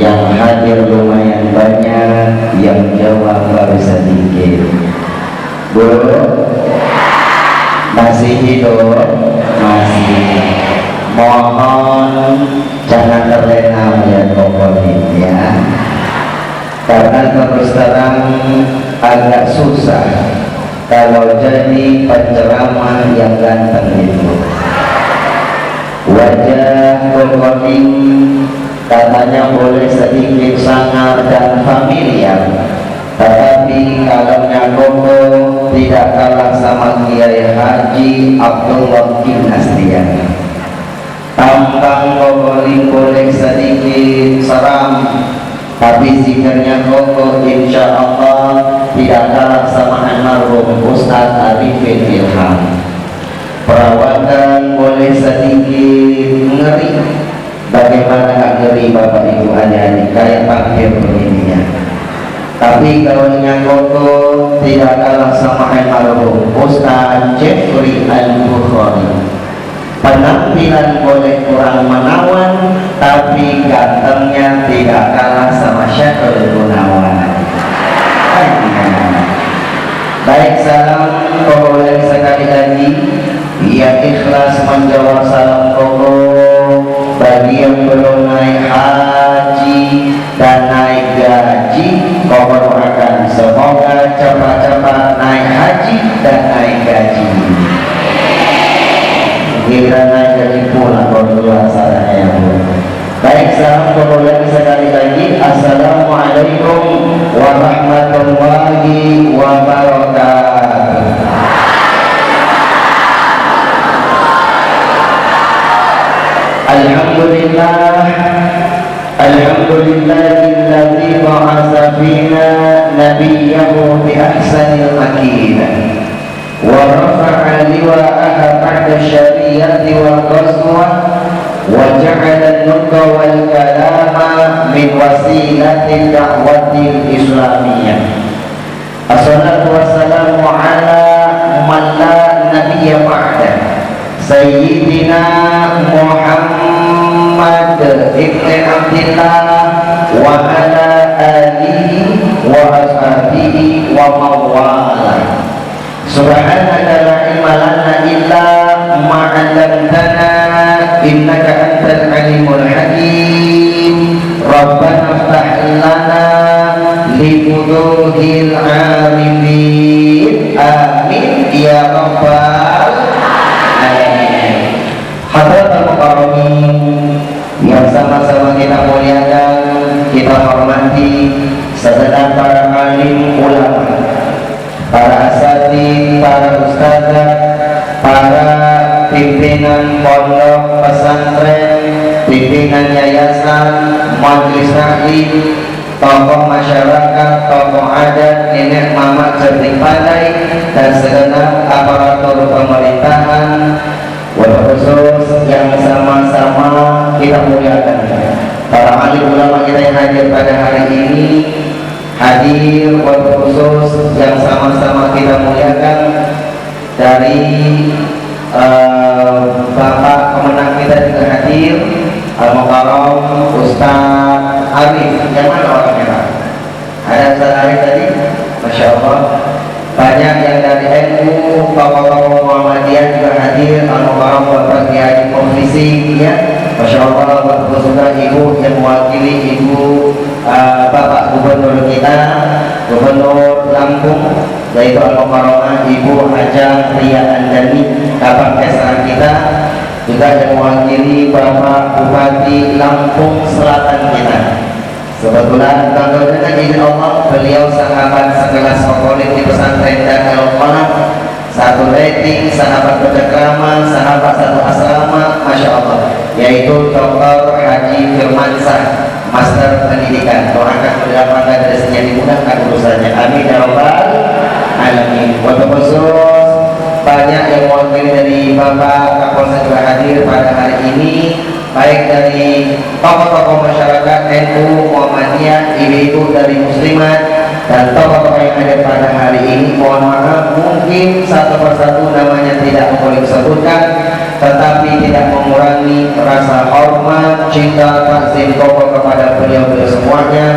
Yang hadir lumayan banyak, yang jawab baru sedikit. Bu, masih hidup? Masih. Mohon jangan terlena melihat komponen ya, karena terus terang agak susah kalau jadi penceramah yang ganteng itu. Wajah komponen katanya boleh sedikit sangar dan familiar, tetapi kalau Koko tidak kalah sama Kiai Haji Abdullah bin Astian. Tampang Kokoling boleh sedikit seram, tapi zikirnya Koko insya Allah tidak kalah sama almarhum Ustaz Arifin Ilham. Perawatan boleh sedikit ngeri, bagaimana gak ngeri Bapak Ibu adik-adik, kayak pampir begininya. Tapi gaulnya Koko tidak kalah sama almarhum Ustaz Jeffrey Al-Bukhari. Penampilan boleh kurang menawan, tapi gantengnya tidak kalah sama Syekhul Gunawan. Baik, salam Koko sekali lagi. Yang ikhlas menjawab salam Koko. Bagi yang belum naik haji dan naik gaji, Koko doakan semoga cepat-cepat naik haji dan naik gaji. Kita naik gaji pula berdua salahnya ya Bu. Baik, salam Koko sekali lagi. Assalamualaikum warahmatullahi wabarakatuh. Alhamdulillah, alhamdulillahilladzi ba'atsa fina nabiyyahu bi ahsanil aqidah wa rafa'a liwa'aha ba'da syari'ati wal qaswah wa ja'ala an-nutqa wal kalama min wasilatil da'watil islamiyyah. Assalatu wassalamu ala man la nabiyya ba'da Sayyidina Muhammad ibn Abdillah wa ala alihi wa ashabihi wa mawala. Subhanaka la ilma lana illa ma 'allamtana innaka antal alimul hakim. Rabbana iftah lana li futuhil arifin. Amin ya rabbal alamin. Hadratul mukarramin yang sama-sama kita muliakan, kita hormati, segenap para alim ulama, para asatidz, para ustadzah, para pimpinan pondok pesantren, pimpinan yayasan, majelis taklim, tokoh masyarakat, tokoh adat, nenek mama cerdik pandai, dan segenap aparatur pemerintahan, khusus yang sama-sama kita muliakan. Para alim ulama kita yang hadir pada hari ini, hadir khusus yang sama-sama kita muliakan. Dari Bapak pemenang kita juga hadir, Al-Mukarram Ustaz Arif. Yang mana orangnya Pak? Ada Ustaz Arif tadi? Masya Allah. Banyak yang dari NU, tokoh-tokoh Muhammadiyah juga hadir. Al-Mukarram Bapak Kiai Profesi ya. Masya Allah. Bapak juga Ibu yang mewakili Ibu Bapak Gubernur kita, Gubernur Lampung, yaitu Al-Mukarramah Ibu Hajah Ria Andani, Bapak Kesran kita, juga yang mewakili Bapak Bupati Lampung Selatan kita. Kebetulan dengan izin Allah, beliau sahabat sekelas favorit di pesantren Darul Qalam, satu rating, sahabat bercekrama, sahabat satu asrama, Masya Allah, yaitu Dr. Haji Firmansyah, Master Pendidikan. Doakan mendapatkan rezekinya dimudahkan urusannya. Amin ya rabbal alamin. Untuk khusus banyak yang mewakili dari Bapak Kapolsek juga hadir pada hari ini, baik dari tokoh-tokoh masyarakat NU, Muhammadiyah, ibu-ibu dari Muslimat, dan tokoh-tokoh yang hadir pada hari ini. Mohon maaf, mungkin satu persatu namanya tidak boleh disebutkan, tetapi tidak mengurangi rasa hormat, cinta, takzim Koko kepada beliau-beliau semuanya.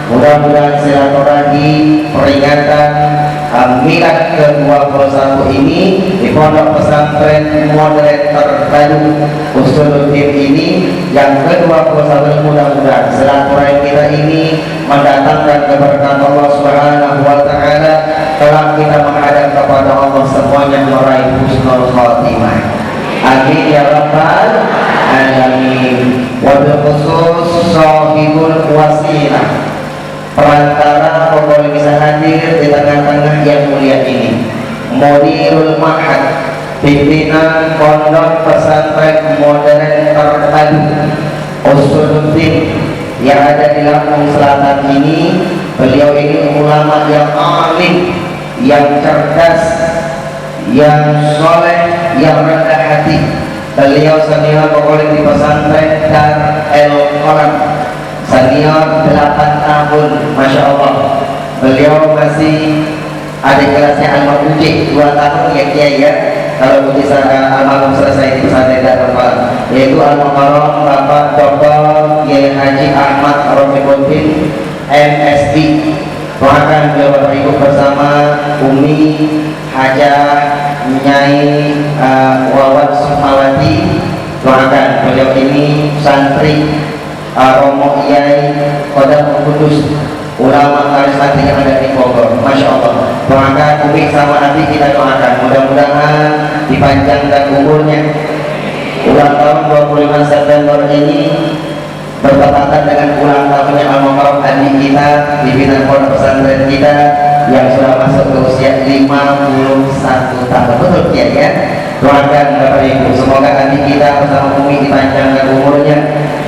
Mudah-mudahan silaturahmi peringatan milad ke-21 ini di Pondok Pesantren Modern Terpadu Usuluddin ini yang ke-21, mudah-mudahan silaturahmi kita ini mendatangkan keberkahan Allah Subhanahu wa taala, kelak kita menghadap kepada Allah semuanya meraih husnul khotimah. Amin ya rabbal alamin. Wabil khusus sahibul wasilah, perantara pokoknya bisa hadir di tengah-tengah yang mulia ini, Mudirul Ma'had, pimpinan Pondok Pesantren Modern Terpadu Usuluddin yang ada di Lampung Selatan ini. Beliau ini ulama yang alim, yang cerdas, yang soleh, yang rendah hati. Beliau senior pokoknya di pesantren Dar El Qalam, senior 8 tahun, Masya Allah. Beliau masih adik kelasnya Al-Ma'uji 2 tahun ya Kiai ya, kalau uji almarhum selesai di pesantren Dar El Qalam, yaitu Al-Mukarram Bapak Dr. Kiai Haji Ahmad Rafiquddin MSD. Doakan beliau Bapak Ibu bersama Umi Hajah Nyai Wawat Sukmawati. Doakan beliau ini santri Romo Iyai Qodam Kudus, ulama karismatik yang ada di Bogor, Masya Allah. Doakan Umi sama Nabi, kita doakan mudah-mudahan dipanjangkan umurnya. Ulang tahun 25 September ini bertepatan dengan ulang tahunnya Al-Mukarram adik kita di bidang pondok pesantren kita yang sudah masuk ke usia 51 tahun. Betul ya? Doakan Bapak Ibu, semoga adik kita bersama Umi dipanjangkan umurnya,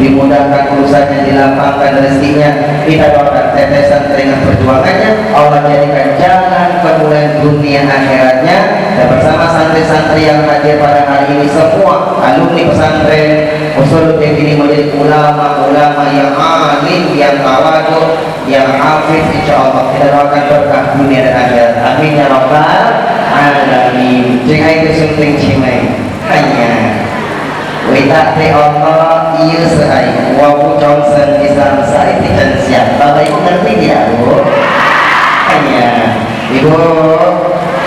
dimudahkan urusannya, dilapangkan rezekinya. Kita doakan tetesan keringat perjuangannya Allah jadikan jalan kemuliaan dunia akhiratnya, dan bersama santri-santri yang hadir pada hari ini semua alumni pesantren Usuluddin ini menjadi ulama-ulama yang alim, yang tawadhu, yang hafid, insya Allah. Kita doakan berkah dunia dan akhirat. Amin ya rabbal alamin. Jika itu sunting cimai hanya wita te Allah iya sehai wabu Johnson Islam saya tidak siap. Bapak Ibu ngerti ya Bu? Hanya Ibu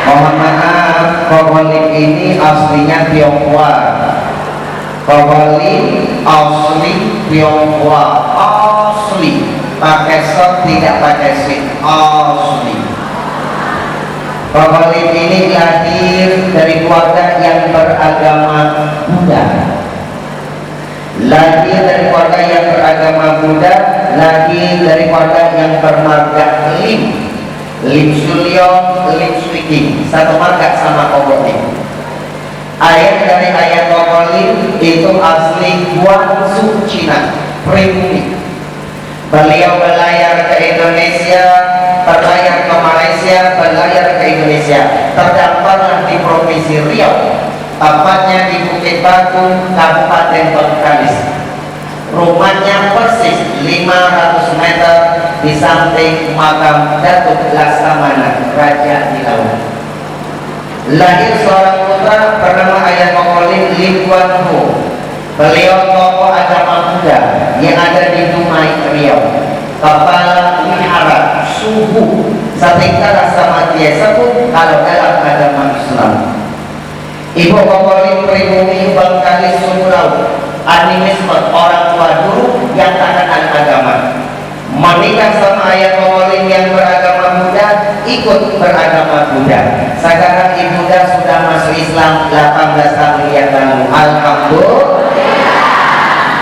mohon maaf, kokolik ini aslinya Tionghoa. Kokolik asli Tionghoa, asli, pakai shot tidak pakai sit, asli. Kokolik ini lahir dari keluarga yang beragama Buddha, lahir dari keluarga yang beragama Buddha, lahir dari keluarga yang bermarga Lim Sulyo, Lim Swiki, satu marga sama Kokolik. Ayat dari ayat Kokolik itu asli Guangzhou, Cina, pribumi. Beliau berlayar ke Indonesia, berlayar ke Malaysia, berlayar ke Indonesia, terdamparlah di Provinsi Riau, tepatnya di Bukit Batu, Kabupaten Bengkalis. Rumahnya persis 500 meter di samping makam Datuk Laksamana, Raja di Laut. Lahir seorang putra bernama Ayah Kokolik Lim Kuan Ho. Beliau tokoh agama Buddha yang ada di Dumai, Riau, kepala wihara suhu, setingkat sama dia sebut kalau dalam agama Islam. Ibu Kokolik pribumi Bengkalis suku Laut, animisme, orang tua dulu yang tak kenal agama. Menikah sama ayah Kokolik yang beragama Buddha, ikut beragama Buddha. Sekarang ibunda sudah masuk Islam 18 tahun yang lalu, alhamdulillah.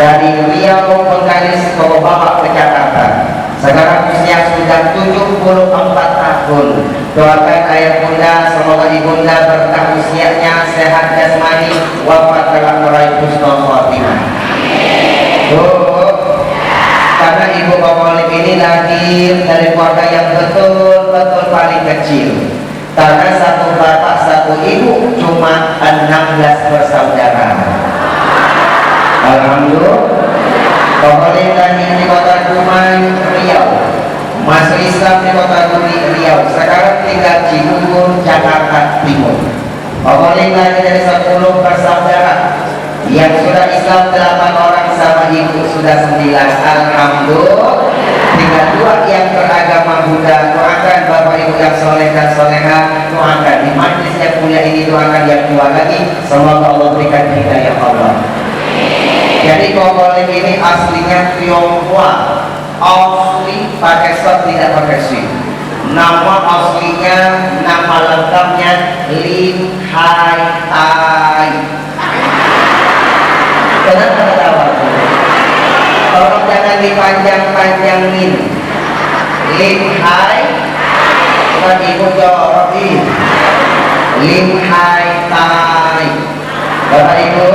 Dari Riau Bengkalis ke Bapak ke Jakarta. Sekarang usia sudah 74 tahun. Doakan ayah bunda, semoga ibunda berkah usianya, sehat jasmani, wafat dalam meraih husnul khotimah. Karena ibu Kokolik ini lahir dari keluarga yang betul-betul paling kecil. Karena satu bapak satu ibu, cuma 16 bersaudara. Alhamdulillah. Kokolik lahir di kota Dumai, Riau, masuk Islam di kota Dumai, Riau. Sekarang tinggal Cibubur, Jakarta Timur. Kokolik lahir dari 10 bersaudara yang sudah Islam 8 orang, sama ibu sudah 9 alhamdulillah. Tinggal dua yang beragama Buddha. Doakan Bapak Ibu yang soleh dan soleha, doakan di majlis yang mulia ini, doakan yang dua lagi, semoga Allah berikan hidayah Allah. Jadi kokolim ini aslinya Tionghoa, asli pakai stop tidak pakai sih. Nama aslinya, nama lengkapnya Lim Hai Tai. Kenapa ketawa? Tolong jangan dipanjang-panjangin. Lim Hai, bukan ibu jawab Lim Hai Tai. Bapak Ibu,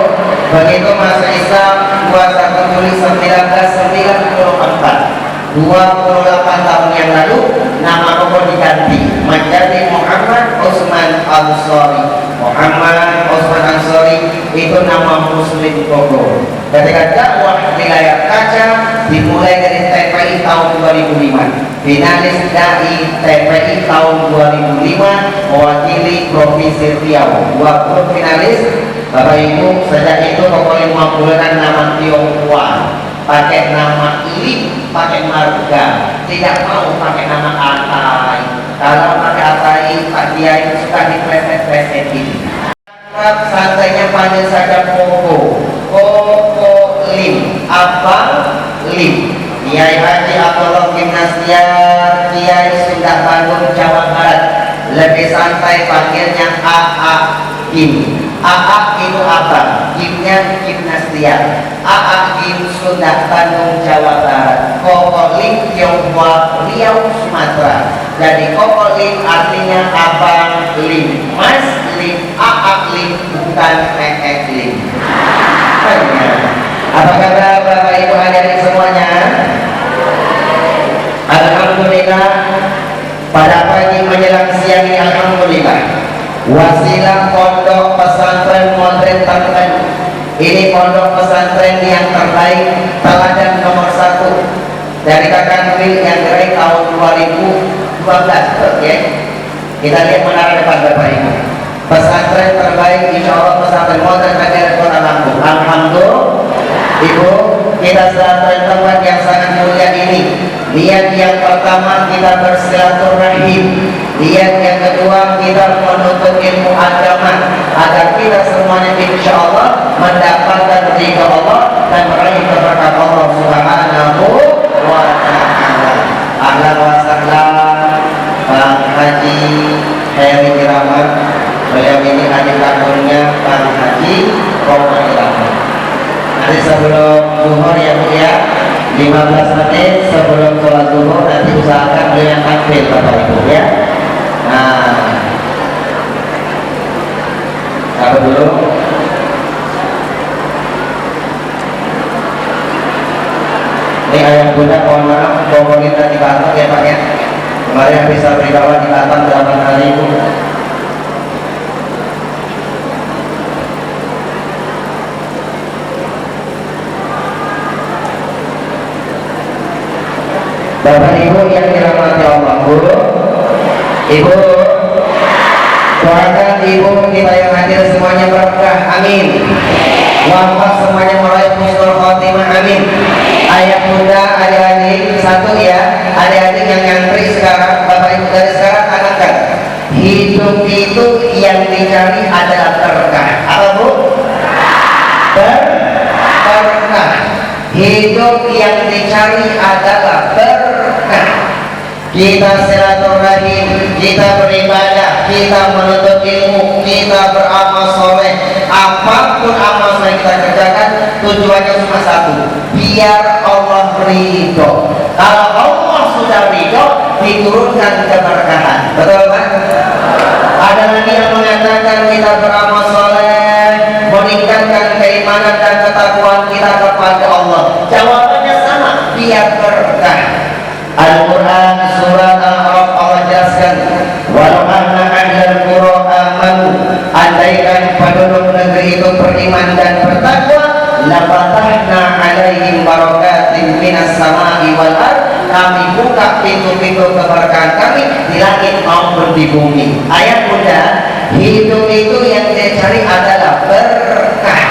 begitu masa Islam puasa Juli 1994, 28 tahun yang lalu, nama Koko diganti menjadi Muhammad Osman Ansori. Muhammad Osman Ansori itu nama Muslim Koko. Ketika dakwah di layar kaca dimulai dari TPI tahun 2005, finalis Dai TPI tahun 2005 mewakili Provinsi Riau, 20 finalis. Bapak Ibu, sejak itu pokoknya menggunakan nama Tionghoa, pakai nama Lim, pakai marga, tidak mau pakai nama Atai. Kalau pakai Atai, Pak Kiai suka dipleset-plesetin. Santainya panggil saja Koko, Koko Lim, Abang Lim. Kiai Haji Abdullah Gimnasia, Kiai Sunda Bandung Jawa Barat, lebih santai panggilnya AA Kim. AA itu apa? Kimnya Gimnasia. AA Kim Sunda Bandung Jawa Barat. Koko Lim Tionghoa Riau Sumatera. Jadi Koko Lim artinya Abang Lim, Mas Lim, AA Lim, bukan Lim. Apa kabar Bapak Ibu hadirin semuanya? Alhamdulillah, pada pagi menjelang siang ini alhamdulillah, wasilah pondok pesantren modern terbaik. Ini pondok pesantren yang terbaik, teladan nomor 1 dari kakak Wil yang dari tahun 2012. Oke, kita lihat menara depan Bapak Ibu. Pesantren terbaik, insya Allah pesantren modern negara Kota Lampung. Alhamdulillah. Ibu, kita sedang tempat yang sangat mulia ini. Niat yang pertama kita bersilaturahim. Niat yang kedua kita menuntut ilmu agama agar kita semuanya insya Allah mendapatkan ridha Allah dan meraih keberkahan Allah Subhanahu wa Ta'ala. Ahlan wa sahlan Bang Haji Heri Irawan. Beliau ini adik kandungnya Bang Haji Roman Irawan. Nanti sebelum zuhur ya Bu ya, 15 menit sebelum sholat zuhur nanti usahakan beliau yang takbir Bapak Ibu ya. Nah, sabar dulu. Ini ayah bunda mohon maaf, pokoknya di Batam ya Pak ya. Kemarin bisa beribadah di Batam 8 hari Bu. Bapak Ibu yang dirahmati Allah, Bu, Ibu, doakan Ibu kita yang hadir semuanya berkah, amin. Wafat semuanya meraih husnul khotimah, amin. Ayah bunda, adik-adik, satu ya, adik-adik yang nyantri sekarang, Bapak Ibu dari sekarang tanamkan, hidup itu yang dicari adalah berkah. Apa Bu? Berkah. Hidup yang dicari adalah berkah. Kita silaturahim, kita beribadah, kita menuntut ilmu, kita beramal soleh. Apapun amal soleh kita kerjakan, tujuannya cuma satu, biar Allah ridho. Kalau Allah sudah ridho, diturunkan keberkahan. Betul Pak? Ada lagi yang mengatakan kita beramal soleh, meningkatkan keimanan dan ketakwaan kita kepada Allah. Jawabannya sama, biar berkah. Al-Quran surat Al-Araf Allah jelaskan, walau anna ahlal qura amanu, andaikan penduduk negeri itu beriman dan bertakwa, lafatahna alaihim barakatin minas sama'i wal ard, kami buka pintu-pintu keberkahan kami di langit maupun di bumi. Ayat bunda, hidup itu yang dicari adalah berkah.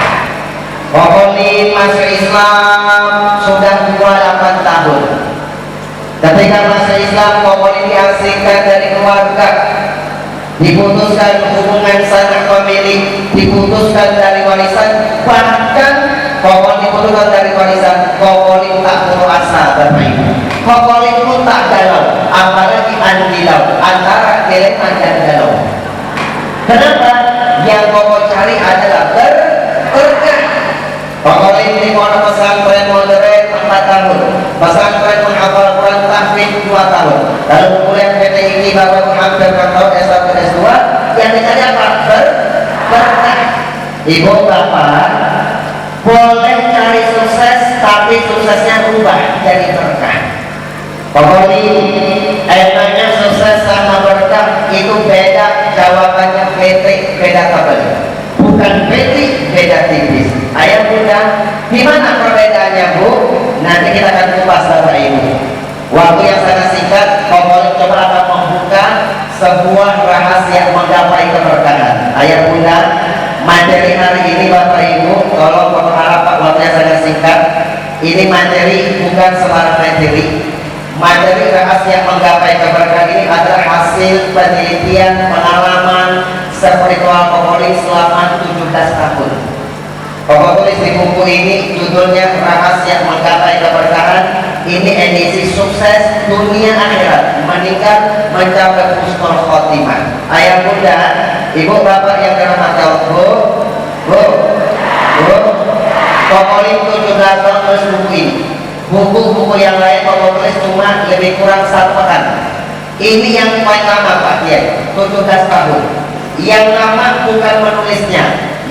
Pokoknya masuk Islam sudah 28 Islam pokoknya diasingkan dari keluarga, diputuskan hubungan sanak famili, diputuskan dari warisan, bahkan pokoknya diputuskan dari warisan, pokoknya tak perlu asa bermain, pokoknya pun tak galau, apalagi andilau antara dilema dan galau. Kenapa? Yang pokok cari adalah berkah. Pokoknya ini mau pesantren modern 4 tahun, pesantren menghafal Quran tahfidz 2 tahun, lalu kemudian PTII baru hampir 6 tahun S1 S2, yang dicari apa? Berkah. Ibu bapak boleh cari sukses, tapi suksesnya berubah jadi berkah. Pokoknya enaknya sukses sama berkah itu beda, jawabannya beda kabel, bukan beda tipis. Ayah bunda, di mana perbedaannya bu? Nanti kita akan kupas Bapak Ibu. Waktu yang sangat singkat, pokoknya coba akan membuka sebuah rahasia menggapai keberkahan. Ayah bunda, materi hari ini Bapak Ibu, tolong berharap waktunya sangat singkat. Ini materi bukan sembarang materi. Materi rahasia menggapai keberkahan ini adalah hasil penelitian pengalaman spiritual pokoknya selama 17 tahun. Pokok tulis di buku ini judulnya Rahasia Menggapai Keberkahan. Ini edisi sukses dunia akhirat, meningkat mencapai husnul khotimah. Ayah bunda, ibu bapak yang dirahmati Allah, bu, pokoknya 17 tahun tulis buku ini. Buku-buku yang lain pokok tulis cuma lebih kurang 1 pekan. Ini yang paling lama Pak Kiai, 17 tahun. Yang lama bukan menulisnya,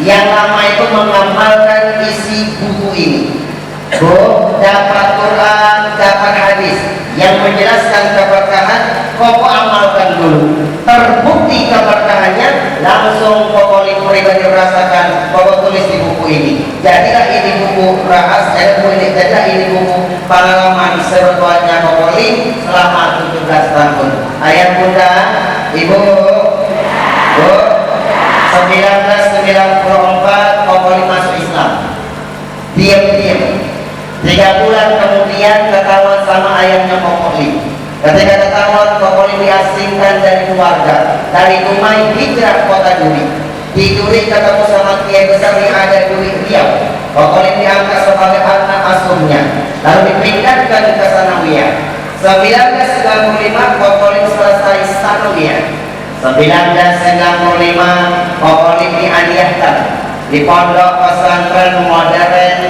yang lama itu mengamalkan isi buku ini. Bu, dapat Quran, dapat hadis yang menjelaskan keberkahan, pokok amalkan dulu. Terbukti keberkahannya, langsung pokoknya pribadi merasakan, pokok tulis di buku ini. Jadilah ini buku rahasia, jadilah ini buku pengalaman spiritualnya pokoknya selama 17 tahun. Ayah bunda, ibu, bu, 1994 pokoknya masuk Islam. Diam-diam 3 bulan kemudian ketahuan sama ayahnya pokoknya. Ketika ketahuan pokoknya diasingkan dari keluarga, dari Dumai hijrah kota Duri. Di Duri ketemu sama kiai besar yang ada di Riau. Pokoknya diangkat sebagai anak asuhnya, lalu dipindahkan ke Sanawiyah. 1995 pokoknya selesai Sanawiyah. 1995 pokoknya diadiahkan di pondok pesantren modern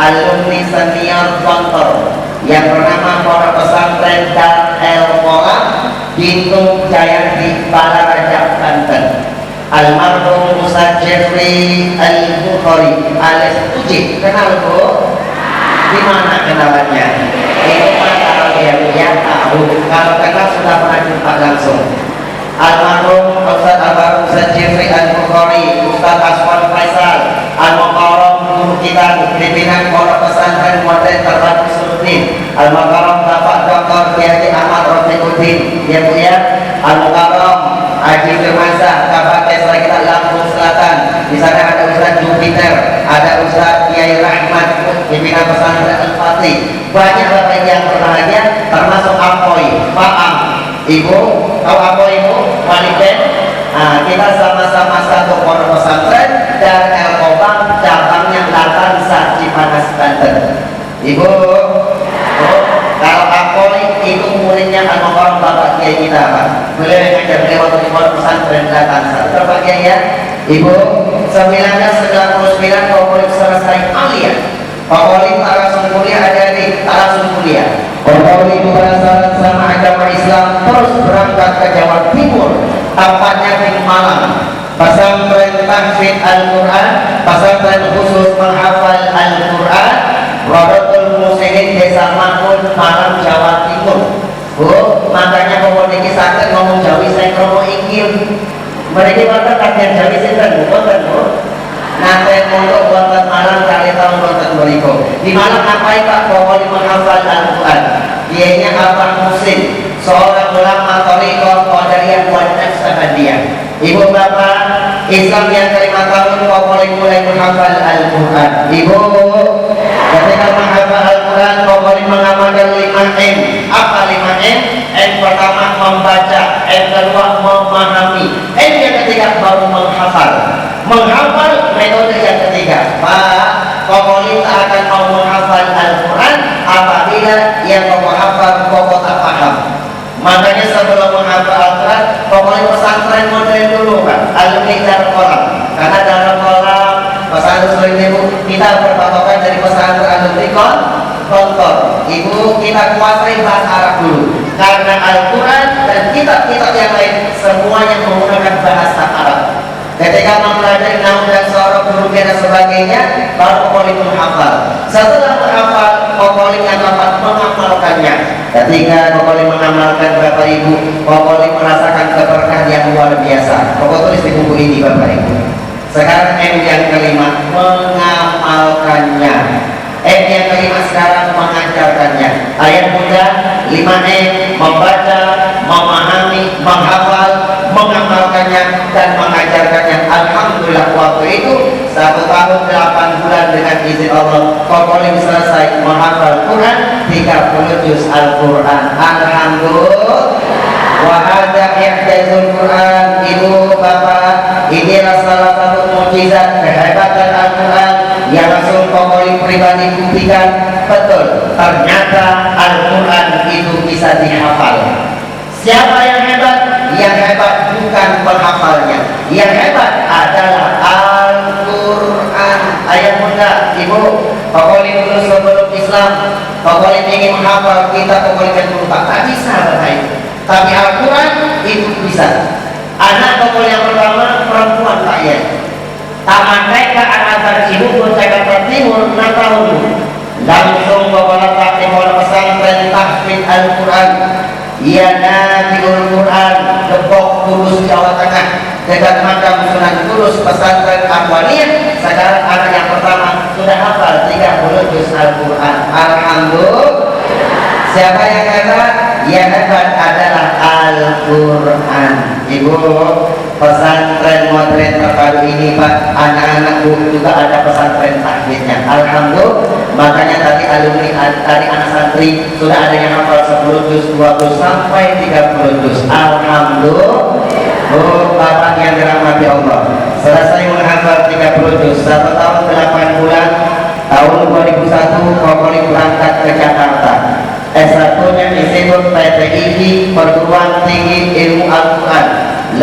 alumni senior Gontor yang bernama Pondok Pesantren Dar El Mola Gintung Jayadi Balaraja Banten. Almarhum Ustaz Jeffrey Al-Bukhari alias Uji, kenal bu? Di mana kenalannya? Itu mah kalau dia tahu, kalau kenal sudah pernah jumpa langsung. Almarhum Ustaz Jeffrey Al-Bukhari, Ustaz Aswan Faisal Al-Mukarram, guru kita pimpinan Pondok Pesantren Modern Terpadu Suluddin. Al-Mukarram Bapak Dr. Kiai Ahmad Rafiquddin, ya bu ya. Al-Mukarram Haji Firmansyah, Kabupaten Sragen Lampung Selatan. Di sana ada Ustaz Jupiter, ada Ustaz Kiai Rahmat, pimpinan pesantren Al-Fatih. Banyak bapak yang berbahagia, termasuk Apoy, Pak Am. Ibu, tahu apa ibu? Waliben. Nah, kita sama-sama satu pondok pesantren dan Elkobang cabangnya Latansa Cipanas Banten. Ibu, kalau Apoy itu muridnya Al-Mukarram Bapak Kiai kita Pak. Beliau yang ngajar beliau waktu di pondok pesantren Latansa. Bapak Kiai ya. Ibu, 1999 Apoy selesai aliyah. Apoy tak langsung kuliah, ada di tak langsung kuliah. Apoy itu penasaran sama agama Islam, terus berangkat ke Jawa Timur, tempatnya di Malang. Pesantren tahfidz Al-Quran, pesantren khusus menghafal Al-Quran, Rodotul Muslimin Desa Makmur, Malang, Jawa Timur. Bu, makanya pemudik sakit ngomong Jawi, saya ngomong Inggil. Mereka bakal kajian Jawi sinten bu, bu. Nanti untuk buatan Malang kali tahun buatan berikut. Di Malang ngapain Pak? Pokoknya menghafal Al-Quran. Dianya Abang Muslim, seorang ulama Thariqah Qadariyah wa Naqsabandiyah. Ibu bapak, Islam yang terima tahun pokoknya mulai menghafal Al-Quran. Ibu, ketika menghafal Al-Quran pokoknya mengamalkan 5M. Apa 5M? M kedua memahami. Yang ketiga baru menghafal. Menghafal metode yang ketiga. Pak, pokoknya tak akan mau menghafal Al-Quran apabila yang mau menghafal pokok tak paham. Makanya sebelum menghafal Al-Quran, pokoknya pesantren modern dulu kan, alumni Darul Qalam. Karena dalam kolam pesantren sering ibu kita berpatokan dari pesantren alumni kontor. Ibu kita kuasai bahasa Arab dulu. Karena Al-Quran dan kitab-kitab yang lain semuanya menggunakan bahasa Arab. Ketika mempelajari nahu dan sorof, huruf dan sebagainya, baru pokoknya menghafal. Setelah menghafal, pokoknya yang dapat mengamalkannya. Ketika pokoknya mengamalkan Bapak Ibu, pokoknya merasakan keberkahan yang luar biasa. Pokoknya tulis di buku ini Bapak Ibu. Sekarang M yang kelima, mengamalkannya. M yang kelima sekarang mengajarkannya. Ayat muda 5E, membaca, memahami, menghafal, mengamalkannya dan mengajarkannya. Alhamdulillah waktu itu 1 tahun 8 bulan dengan izin Allah pokoknya selesai menghafal Quran 30 juz Al-Quran. Alhamdulillah. Wahada ihtizul Quran. Ibu bapak, inilah salah satu mukjizat kehebatan Al-Quran yang langsung pokoknya pribadi buktikan. Betul, ternyata Al-Quran itu bisa dihafal. Siapa yang hebat? Yang hebat bukan penghafalnya, yang hebat adalah Al-Quran. Ayat muda, ibu, pokoknya dulu sebelum Islam, pokoknya ingin menghafal kita, pokoknya lupa, tak bisa bermain. Tapi Al-Quran itu bisa. Anak pokoknya yang pertama perempuan Pak ya. Taman TK Al-Azhar Cibubur, Jakarta Timur, 6 tahun. Langsung pokoknya tak dimulai pesantren tahfidz Al-Quran. Ia Nabiul Quran, Depok, Kudus, Jawa Tengah. Dekat makam Sunan Kudus, pesantren Awaliyah. Sekarang anak yang pertama sudah hafal 30 juz Al-Quran. Alhamdulillah. Siapa yang hebat? Yang hebat adalah Al-Quran. Ibu, pesantren modern terbaru ini Pak, anak-anak juga ada pesantren tahfidnya. Alhamdulillah. Makanya tadi alumni, tadi anak santri sudah ada yang hafal 10 juz, 20 sampai 30 juz. Alhamdulillah. Oh, Bapak yang dirahmati Allah, selesai menghafal 30 juz 1 tahun 8 bulan. Tahun 2001 pokoknya berangkat ke Jakarta. S1-nya Institut PTII, Perguruan Tinggi Ilmu Al-Quran,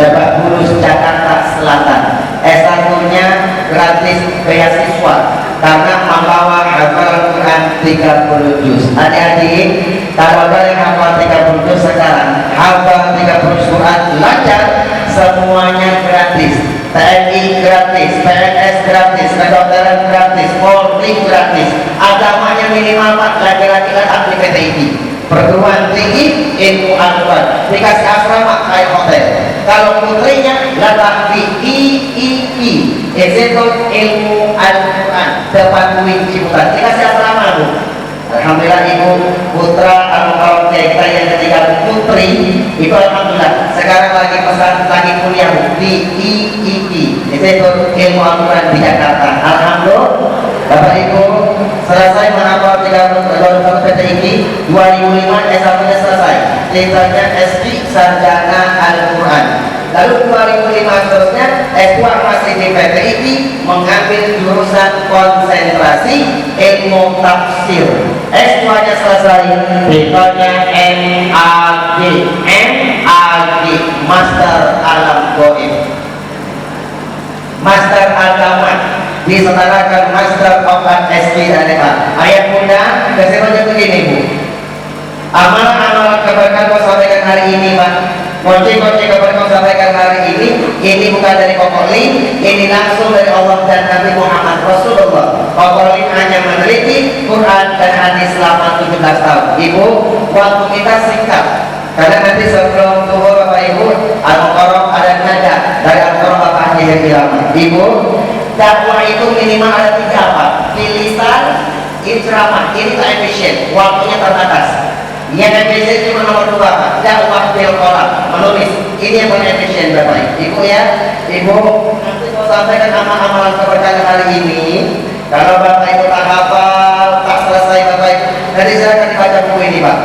Lebak Bulus, Jakarta Selatan. S1-nya gratis beasiswa karena membawa hafalan Quran 30 juz. Adik-adik, kalau ada yang hafal 30 juz sekarang, hafal 30 juz Quran lancar, semuanya gratis. TNI gratis, PNS gratis, kedokteran gratis, Polri gratis. Agamanya minimal Pak, laki-laki ahli PTII. Perguruan tinggi ilmu Al-Quran, dikasih asrama kayak hotel. Kalau putrinya letak di III, Institut Ilmu Al-Quran, depan UIN Ciputat, dikasih asrama Bu. Alhamdulillah ibu putra almarhum kita yang ketiga putri itu alhamdulillah sekarang lagi pesan lagi kuliah di III, Institut Ilmu Al-Quran di Jakarta. Alhamdulillah. Bapak Ibu selesai menghafal 30 PTII 2005 S1-nya selesai, ceritanya SD Sarjana Al-Quran. Lalu 2005 seterusnya S2 masih di PTII mengambil jurusan konsentrasi ilmu tafsir. S2-nya selesai, berikutnya MAG, Master Alam Goib, Master Agama, disetarakan Master of SPDA. Ayat muda kesimpulannya begini Bu, amalan-amalan keberkahan kau sampaikan hari ini Pak, kunci-kunci keberkahan kau sampaikan hari ini bukan dari Kokoli, ini langsung dari Allah dan Nabi Muhammad Rasulullah. Kokoli hanya meneliti Quran dan hadis selama 17 tahun. Ibu, waktu kita singkat karena nanti sebelum tuhur Bapak Ibu Al-Mukarram ada nada dari Al-Mukarram Bapak Haji Hilal. Ibu, dakwah itu minimal ada 3 apa? Tulisan, ceramah, ini tak efisien, waktunya terbatas. Yang efisien cuma nomor 2 Pak, dakwah bil qalam, menulis. Ini yang paling efisien Bapak Ibu ya. Ibu, nanti mau sampaikan amalan keberkahan hari ini. Kalau Bapak Ibu tak hafal, tak selesai Bapak Ibu, nanti saya akan dibaca buku ini Pak.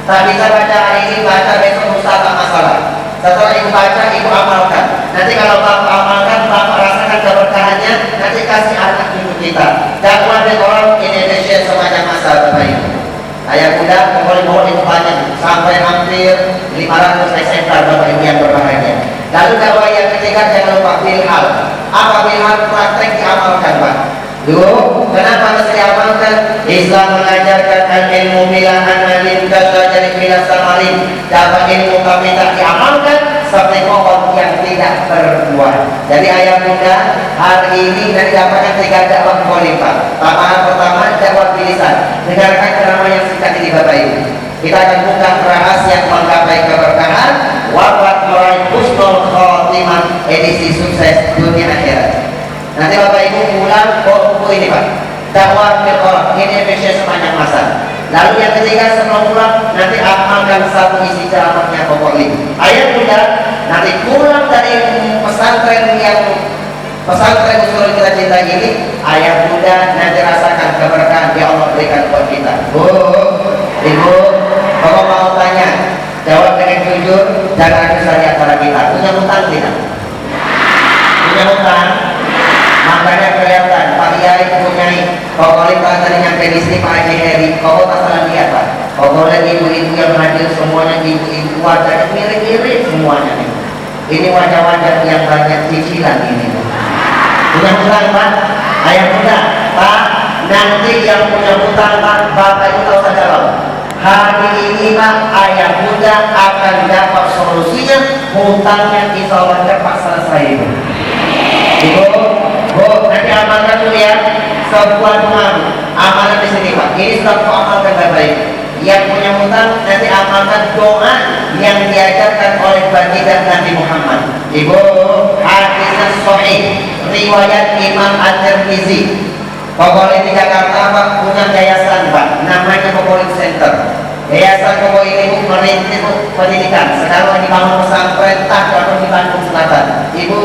Tak bisa baca hari ini, baca besok Ustaz tak masalah. Setelah ibu baca, ibu amalkan. Nanti kalau bapak amalkan, bapak rasakan keberkahannya, nanti kasih anak ibu kita. Dakwah di orang Indonesia semacam masa Bapak Ibu. Ayah muda, pokoknya itu banyak, sampai hampir 500 SMK Bapak Ibu yang berbahagia. Lalu dakwah yang ketiga, jangan lupa bilhal. Apa bilhal? Praktek diamalkan Pak. Yuk, kenapa mesti amalkan? Islam mengajarkan ilmu bila analin kasajari bila samarin. Dapat ilmu kami tak diamalkan seperti pohon yang tidak berbuah. Jadi ayah muda, hari ini dari dapatkan 3 dakwah khalifah. Tamaan pertama dakwah bilisan. Dengarkan ceramah yang singkat ini Bapak Ibu. Kita akan buka rahasia menggapai keberkahan, wafat meraih husnul khotimah, edisi sukses dunia akhirat. Nanti Bapak Ibu pulang bawa buku ini Pak, dakwah Al-Quran Indonesia sepanjang masa. Lalu yang ketiga sebelum pulang nanti amalkan satu isi ceramahnya pokoknya. Ayat muda nanti pulang dari pesantren yang pesantren usul kita cinta ini, ayat muda nanti rasakan keberkahan yang Allah berikan buat kita. Bu, Ibu, kalau mau tanya jawab dengan jujur, jangan ada di antara kita. Punya hutang tidak? Punya hutang? Makanya kelihatan Pak Yai punyai pokoknya tadi nyampe di sini Pak Haji Heri, pokoknya tak salah lihat Pak. Pokoknya ibu-ibu yang hadir semuanya ibu-ibu wajahnya mirip-mirip semuanya nih. Ini wajah-wajah yang banyak cicilan ini. Punya hutang Pak? Ayah muda Pak, nanti yang punya hutang Pak, Bapak itu tahu saja Pak. Hari ini Pak, ayah muda akan dapat solusinya, hutangnya insya Allah cepat selesai Ibu. Bu, nanti amalkan dulu ya. Sebuah pengaruh amalan di sini Pak. Ini sudah amalkan baik-baik. Yang punya hutang nanti amalkan doa yang diajarkan oleh baginda Nabi Muhammad. Ibu, hadisnya sahih riwayat Imam At-Tirmizi. Pokoknya di Jakarta Pak punya yayasan Pak, namanya Pokoknya Center. Yayasan Pokoknya ini merintis pendidikan. Sekarang dibangun pesantren atau di Bandung Selatan. Ibu,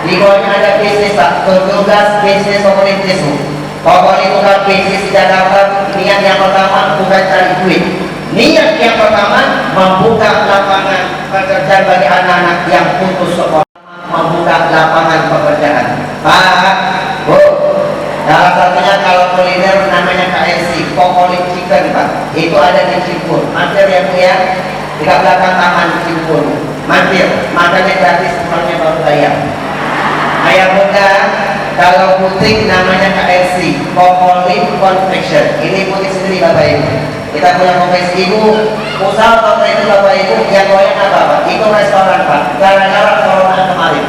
di bawahnya ada bisnis Pak, tugas bisnis komunitas. Pokoknya bukan bisnis di Jakarta. Niat yang pertama bukan cari duit. Niat yang pertama membuka lapangan pekerjaan bagi anak-anak yang putus sekolah, membuka lapangan pekerjaan. Pak, Bu, salah satunya kalau kuliner namanya KFC, Pokoknya Chicken Pak. Itu ada di Cipur. Mampir ya Bu ya, di belakang taman Cipur. Mampir, makannya gratis, pulangnya baru bayar. Ayah muda, kalau butik namanya KFC, Pokoknya Confection. Ini butik sendiri Bapak Ibu. Kita punya konveksi Ibu. Usaha toko itu Bapak Ibu yang goyang apa Pak? Itu restoran Pak. Gara-gara corona kemarin.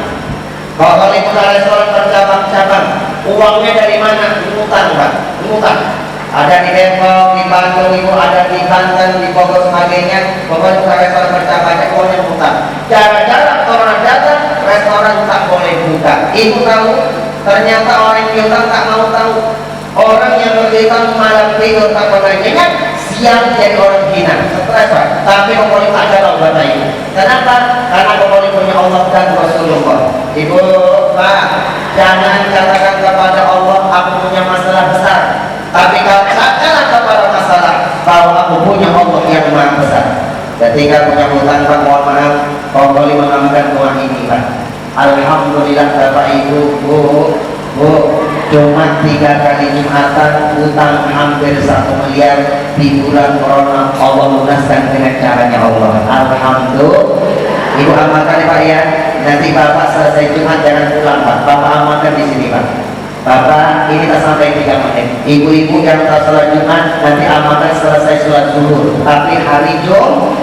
Pokoknya buka restoran bercabang-cabang. Uangnya dari mana? Ngutang Pak. Ngutang. Ada di Depok, di Bandung Ibu, ada di Banten, di Bogor sebagainya. Pokoknya buka restoran bercabang-cabang, uangnya ngutang. Gara-gara corona datang, restoran tak boleh buka. Ibu tahu? Ternyata orang yang piutang tak mau tahu. Orang yang berpiutang malam tidur tak pernah ingat, siang jadi orang hina, stres Pak. Tapi pokoknya tak ada Bapak Ibu. Kenapa? Karena pokoknya punya Allah dan Rasulullah. Ibu, Pak, jangan katakan kepada Allah aku punya masalah besar. Tapi katakanlah kepada masalah bahwa aku punya Allah yang maha besar. Ketika punya hutang Pak, mohon maaf, pokoknya mengamalkan doa ini Pak. Alhamdulillah Bapak Ibu, Bu, cuma 3 kali Jumatan, utang hampir 1 miliar di bulan Corona. Allah lunaskan dengan caranya Allah. Alhamdulillah. Ibu amalkan Pak ya. Nanti Bapak selesai Jumat jangan pulang Pak. Bapak amalkan di sini Pak. Bapak ini tak sampai 3 menit. Ibu-ibu yang tak sholat Jumat nanti amalkan selesai sholat zuhur. Tapi hari Jumat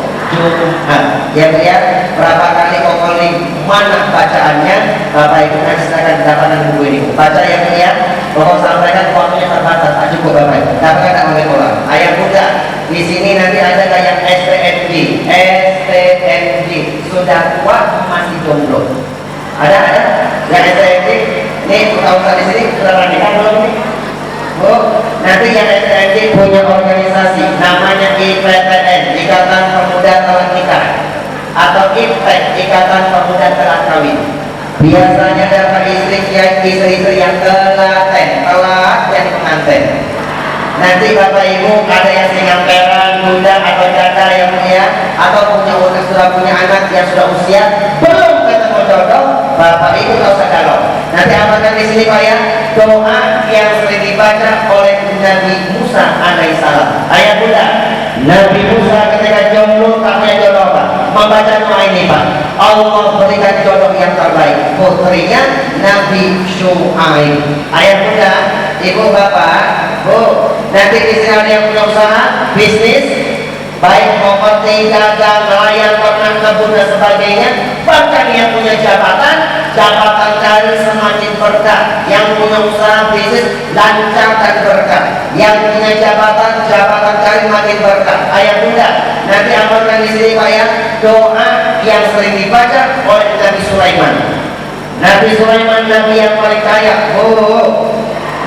ya Bu ya, berapa kali pokoknya mana bacaannya Bapak Ibu nanti silakan dapatkan buku ini. Baca ya Bu ya. Pokok sampaikan waktunya terbatas, tak cukup Bapak Ibu. Dapatkan tak boleh pulang. Ayah muda, di sini nanti ada kayak STMG sudah kuat masih jomblo. Ada yang STMG. Nih tahu di sini sudah menikah belum nih? Bu, nanti yang STMG punya organisasi namanya IPTN, Ikatan Pemuda Telah Nikah, atau IPTEK, Ikatan Pemuda Telah Kawin. Biasanya dapat istri-istri yang telat jadi pengantin. Nanti Bapak Ibu ada yang Singapura, Bu, janda atau janda yang punya atau sudah punya anak yang sudah usia belum ketemu jodoh, bapak ibu nggak usah galau. Nanti amalkan di sini Pak ya, doa yang sering dibaca oleh Nabi Musa alaihissalam. Ayat Bunda, Nabi Musa ketika jomblo tak punya jodoh Pak, membaca doa ini Pak, Allah berikan jodoh yang terbaik, putrinya Nabi Syuaib. Ayat Bunda, ibu bapak, bu, nanti di sini ada yang punya usaha, bisnis, baik properti, dagang, nelayan, ternak, kebun dan sebagainya, bahkan yang punya jabatan cari semakin berkah, yang punya usaha bisnis lancar dan berkah, yang punya jabatan cari makin berkah. Ayat Bunda, nanti amalkan di sini Pak ya, doa yang sering dibaca oleh Nabi Sulaiman. Nabi Sulaiman nabi yang paling kaya.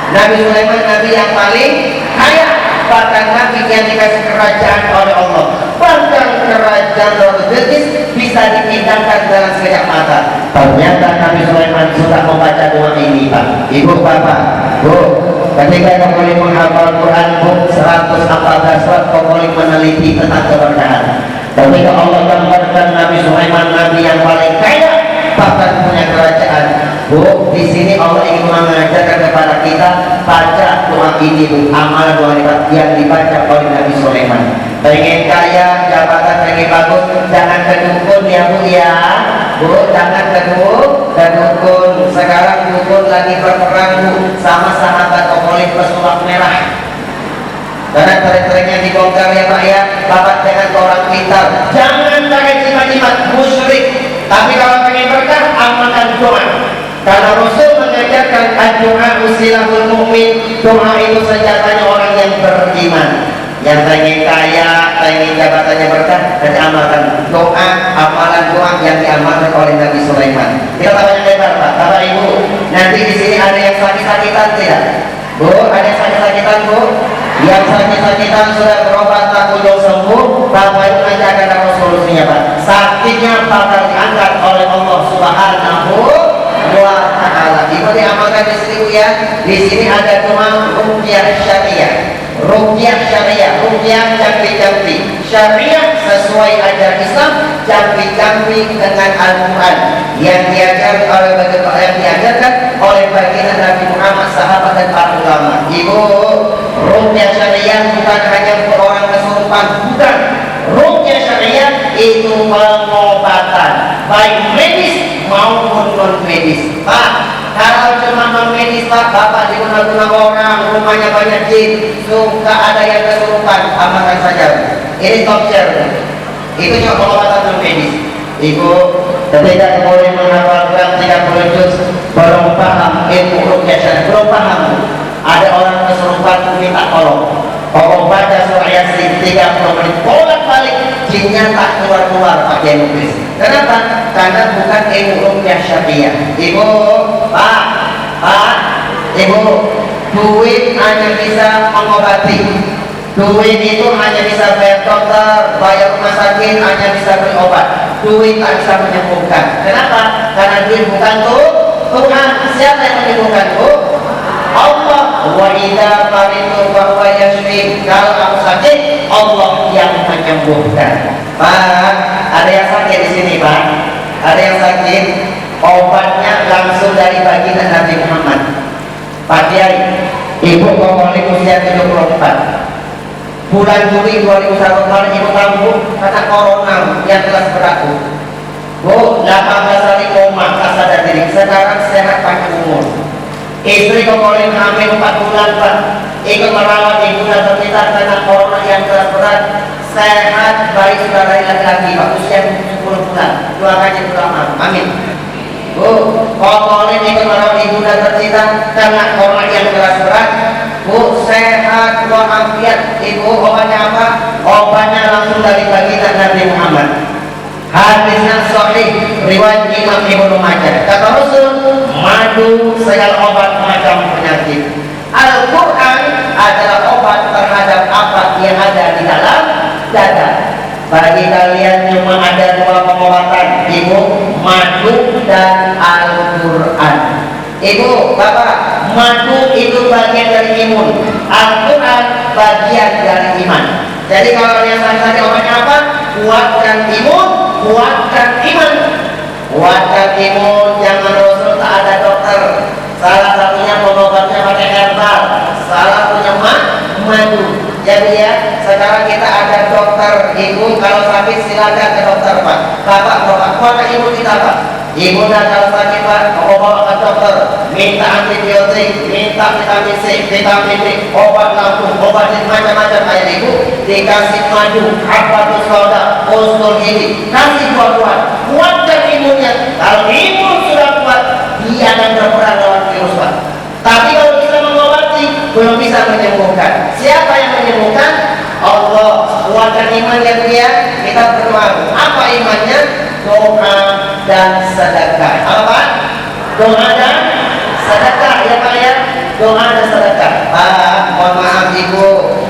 Nabi Sulaiman nabi yang paling kaya, bahkan nabi yang dikasih kerajaan oleh Allah, bahkan kerajaan Bilqis bisa dipindahkan dalam sekejap mata. Ternyata Nabi Sulaiman sudah membaca doa ini Pak. Ibu bapak, bu, ketika kau boleh menghafal Quran bu 114 surat, kau boleh meneliti tentang keberkahan. Ketika Allah gambarkan Nabi Sulaiman nabi yang paling kaya, bahkan punya kerajaan. Bu, di sini Allah ingin mengajarkan kepada kita baca doa ini bu, amal doa yang dibaca oleh Nabi Sulaiman. Pengen kaya, jabatan pengen bagus, jangan ke dukun ya bu ya. Bu, jangan ke dukun. Sekarang dukun lagi berperang bu sama sahabat okolit pesulap merah. Karena trik-triknya dibongkar ya Pak ya. Bapak jangan ke orang pintar, jangan pakai jimat-jimat musyrik. Tapi kalau pengen berkah, amalkan doa. Karena Rasul mengajarkan doa usilahul mu'min, doa itu senjatanya orang yang beriman. Yang pengen kaya, pengen jabatannya berkah, dan amalkan doa, amalan doa yang diamalkan oleh Nabi Sulaiman. Kita banyak lebar Pak, Bapak Ibu. Nanti di sini ada yang sakit-sakitan tidak? Bu, ada yang sakit-sakitan bu? Yang sakit-sakitan sudah berobat tak kunjung sembuh, Bapak Ibu nanti akan dapat solusinya Pak. Sakitnya bakal diangkat oleh Allah Subhanahu wa Ta'ala. Ibu diamalkan di sini bu ya. Di sini ada doa ruqyah syariah. Ruqyah syariah, ruqyah jampi-jampi syariah sesuai ajaran Islam, jampi-jampi dengan Al-Quran yang diajarkan oleh baginda Nabi Muhammad, sahabat dan para ulama. Ibu, ruqyah syariah bukan hanya untuk orang kesurupan, bukan. Ruqyah syariah itu pengobatan baik medis maupun non medis Pak. Kalau cuma non medis Pak, bapak diguna-guna orang, rumahnya banyak jin, suka ada yang kesurupan, amalkan saja. Ini top share. Itu cuma pengobatan non medis. Ibu, ketika boleh menghafalkan 30 juz, belum paham ilmu ruqyah syariah, belum paham. Ada orang kesurupan minta tolong. Pokok baca surah Yasin 30 menit bolak-balik, jinnya tak keluar-keluar pakai Inggris. Kenapa? Karena bukan ilmu ruqyah syariah. Ibu, Pak, Ibu, duit hanya bisa mengobati. Duit itu hanya bisa bayar dokter, bayar rumah sakit, hanya bisa beli obat. Duit tak bisa menyembuhkan. Kenapa? Karena duit bukan Tuhan. Siapa yang menyembuhkan bu? Allah. Wa idza maritu fa huwa yashfi. Kalau kamu sakit, Allah yang menyembuhkan. Pak, ada yang sakit di sini Pak. Ada yang sakit, obatnya langsung dari baginda Nabi Muhammad. Pak Kiai, ibu kembali usia 74. Bulan Juli 2001 kemarin ibu kamu kena corona yang kelas berat bu. 18 hari koma, tak sadar diri. Sekarang sehat panjang umur. Istri kembali hamil 4 bulan Pak. Ikut merawat ibu dan ternyata kena corona yang kelas berat. Sehat, baik sudah laki-laki Pak, usia 10 bulan. Doakan ibu lama, amin. Bu, kembali ikut merawat ibu dan ternyata kena corona yang kelas berat. Bu, sehat walafiat. Ibu, obatnya apa? Obatnya langsung dari baginda Nabi Muhammad. Hadisnya sahih riwayat Imam Ibnu Majah. Kata Rasul, madu segala obat macam penyakit. Al-Quran adalah obat terhadap apa yang ada di dalam dada. Bagi kalian cuma ada 2 pengobatan, Ibu, madu dan Al-Quran. Ibu, bapak, madu itu bagian dari imun, Al-Quran bagian dari iman. Jadi kalau yang tadi obatnya apa? Kuatkan imun, kuatkan iman. Kuatkan imun, jangan Rasul tak ada dokter. Salah satunya pengobatnya pakai herbal, salah satunya madu. Jadi ya, sekarang kita ada dokter. Ibu kalau sakit silakan ke dokter Pak. Bapak kuatkan imun kita Pak. Ibu dan kalau sakit Pak, mau bawa ke dokter, minta antibiotik, minta vitamin C, vitamin D, obat lambung, obat macam-macam kayak ibu, dikasih madu, habatus sauda, usul ini, kasih buah-buahan, kuatkan imunnya. Kalau imun sudah kuat, dia akan berperang lawan virus Pak. Tapi kalau bisa mengobati, belum bisa menyembuhkan. Siapa yang menyembuhkan? Allah. Kuatkan iman ya Bu ya. Kita berdoa. Apa imannya? Doa dan sedekah. Apa? Doa dan sedekah ya Pak ya. Doa dan sedekah. Pak, mohon maaf Ibu,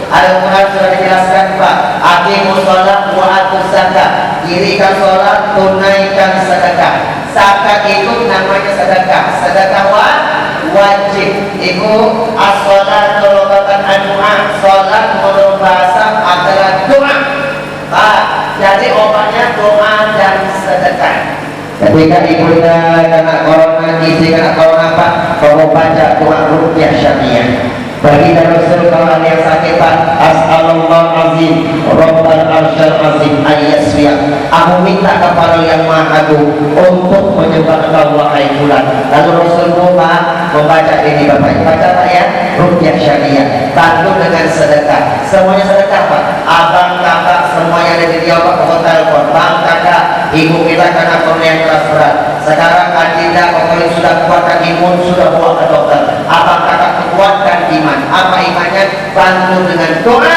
Al-Quran sudah dijelaskan Pak. Aqimus sholat wa atuz zakat. Dirikan sholat, tunaikan sedekah. Zakat itu namanya sedekah. Sedekah wajib. Ibu, as-sholat lugatan ad-du'a. Sholat menurut bahasa adalah doa. Pak, jadi obatnya doa dan sedekah. Ketika ibunda kena corona, isi kena corona Pak, kamu baca doa ruqyah syariah. Bagi Rasul kalau ada yang sakit Pak, as'alullah azim, rabbal arsyal azim ayyasfiya. Aku minta kepada yang maha agung untuk menyembuhkan wahai fulan. Lalu Rasulullah Pak membaca ini Bapak, baca Pak ya, ruqyah syariah. Bantu dengan sedekah. Semuanya sedekah Pak. Abang kakak semuanya ada di dia Pak, ke telepon. Bang kakak, ibu kita karena yang keras berat. Sekarang Adinda pokoknya sudah kuatkan imun, sudah bawa ke dokter. Abang kakak kuatkan iman. Apa imannya? Bantu dengan doa,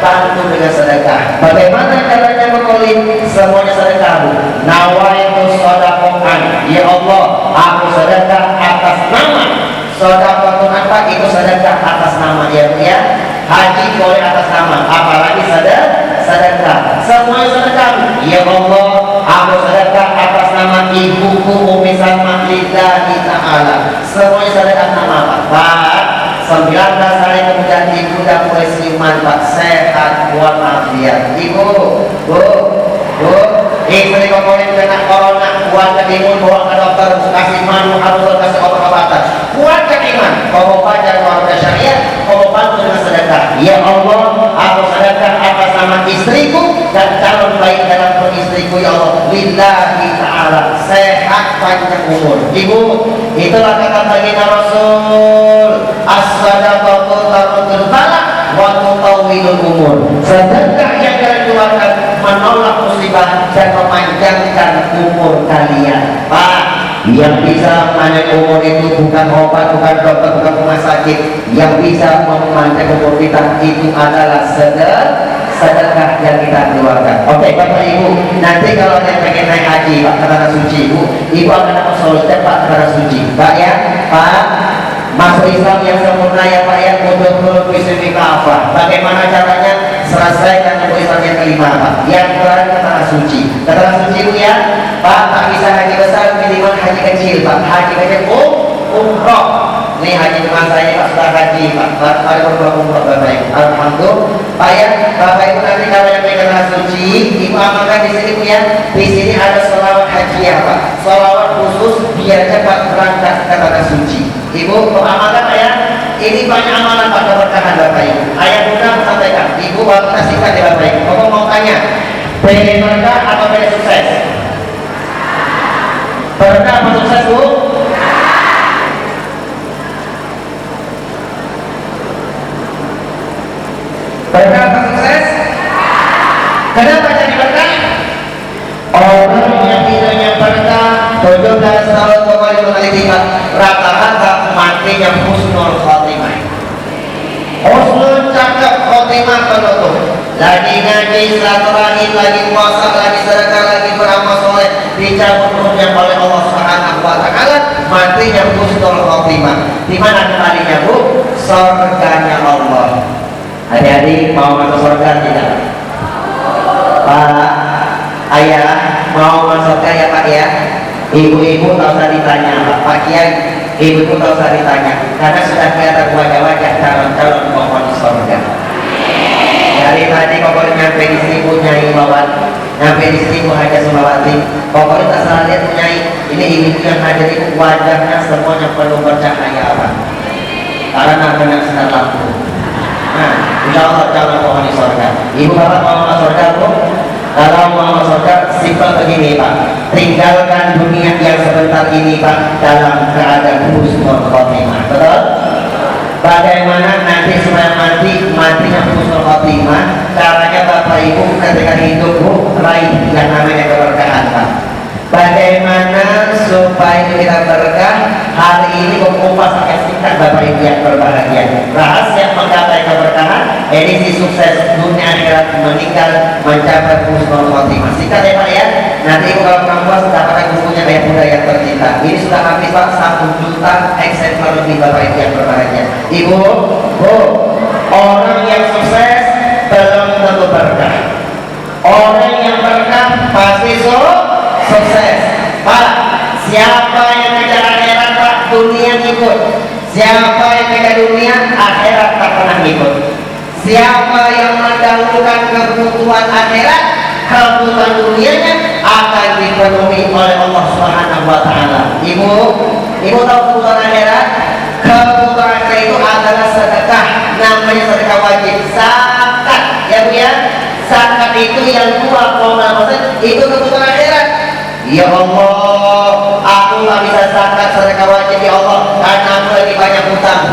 bantu dengan sedekah. Bagaimana caranya mengolim? Semuanya sedekah Bu. Nawaitu shadaqatan. Ya Allah, aku sedekah atas nama. Shadaqatun apa? Itu sedekah atas nama ya Bu ya. Haji boleh atas nama, apalagi sedekah. Semuanya sedekah. Ya Allah, aku sedekah atas nama ibuku Umi Salma lillahi ta'ala. Semuanya sedekah nama Pak. 19 hari kemudian ibu dan mulai siuman Pak, sehat walafiat. Ibu, Bu, istri komponen kena corona, kuatkan imun, bawa ke dokter, kasih manu, harus kasih obat-obatan. Kuatkan iman, kamu baca doa syariah, kamu bantu dengan sedekah. Ya Allah, aku sedekah atas nama istriku dan calon baik dalam peristriku ya Allah. Lillahi ta'ala, sehat panjang umur. Ibu, itulah kata baginda Rasul, as-sadaqatu tarudul balak wa tutawwilul umur. Sedekah yang kalian keluarkan menolak musibah dan memanjangkan umur kalian. Pak, yang bisa memanjang umur itu bukan obat, bukan dokter, bukan rumah sakit. Yang bisa memanjang umur kita itu adalah sedekah yang kita keluarkan. Oke Bapak Ibu, nanti kalau ada yang pengen naik haji Pak ke tanah suci Ibu akan dapat solusi Pak ke tanah suci Pak ya. Pak, masuk Islam yang sempurna ya Pak ya, untuk fisik kafah. Bagaimana caranya? Selesaikan untuk Islam yang kelima Pak, yang terakhir ke tanah suci. Ke tanah suci Bu ya Pak, tak bisa haji besar, minimal haji kecil Pak. Haji kecil umroh. Ini haji teman saya Pak sudah haji Pak. Ada beberapa umroh Bapak Ibu. Alhamdulillah Pak ya. Bapak Ibu nanti kalau yang ke tanah suci, Ibu amalkan di sini Bu ya. Di sini ada sholawat haji ya Pak. Sholawat khusus biar cepat berangkat ke tanah suci. Ibu amalkan Pak ya. Ini banyak amalan Pak keberkahan Bapak Ibu. Ayah Bunda sampaikan. Ibu baru kita singkat ya Bapak Ibu. Bapak mau tanya, pengen berkah atau pengen sukses? Berkah atau sukses Bu? Berkah atau sukses? Kenapa jadi berkah? Orang yang tidaknya berkah 17 tahun kembali mengalami rata-rata matinya husnul khotimah. Husnul cakap khotimah penutup. Lagi ngaji, silaturahim, lagi puasa, lagi sedekah, lagi beramal soleh, dicabut ruhnya oleh Allah Subhanahu wa taala, matinya husnul khotimah. Di mana kembalinya Bu? Surganya Allah. Adik-adik mau masuk surga tidak? Pak, ayah mau masuk surga ya Pak ya? Ibu-ibu tak usah ditanya Pak Kiai, ibu-ibu tak usah ditanya karena sudah kelihatan wajah-wajah calon-calon penghuni surga. Dari tadi pokoknya ibu yang hadir itu wajahnya semuanya penuh bercahaya apa? Karena kena sinar lampu. Nah, insya Allah calon pohon di surga. Ibu bapak mau masuk surga bu? Kalau mau masuk surga, simpel begini pak. Tinggalkan dunia yang sebentar ini pak dalam keadaan husnul khotimah. Betul? Bagaimana nanti supaya matinya husnul khotimah? Caranya bapak ibu ketika hidup bu raih yang namanya keberkahan pak. Bagaimana supaya kita berkah? Hari ini kupas pakai singkat bapak ibu yang berbahagia. Rahasia menggapai keberkahan, edisi sukses dunia akhirat meninggal mencapai husnul khotimah. Singkat ya pak ya. Nanti ibu kalau kampus dapatkan bukunya Ayah Bunda yang tercinta. Ini sudah habis pak 1 juta eksemplar lebih bapak ibu yang berbahagia. Ibu, bu, orang yang sukses belum tentu berkah. Orang yang berkah pasti sukses. Pak, siapa yang kejar akhirat pak, dunia ngikut. Siapa yang kejar dunia, akhirat tak pernah ngikut. Siapa yang mendahulukan kebutuhan akhirat, kebutuhan dunianya akan dipenuhi oleh Allah Subhanahu wa taala. Ibu tahu kebutuhan akhirat? Kebutuhan akhirat itu adalah sedekah, namanya sedekah wajib, zakat. Ya Bu ya? Zakat itu yang 2,6% itu kebutuhan akhirat. Ya Allah, aku nggak bisa zakat sedekah wajib ya Allah karena aku lagi banyak hutang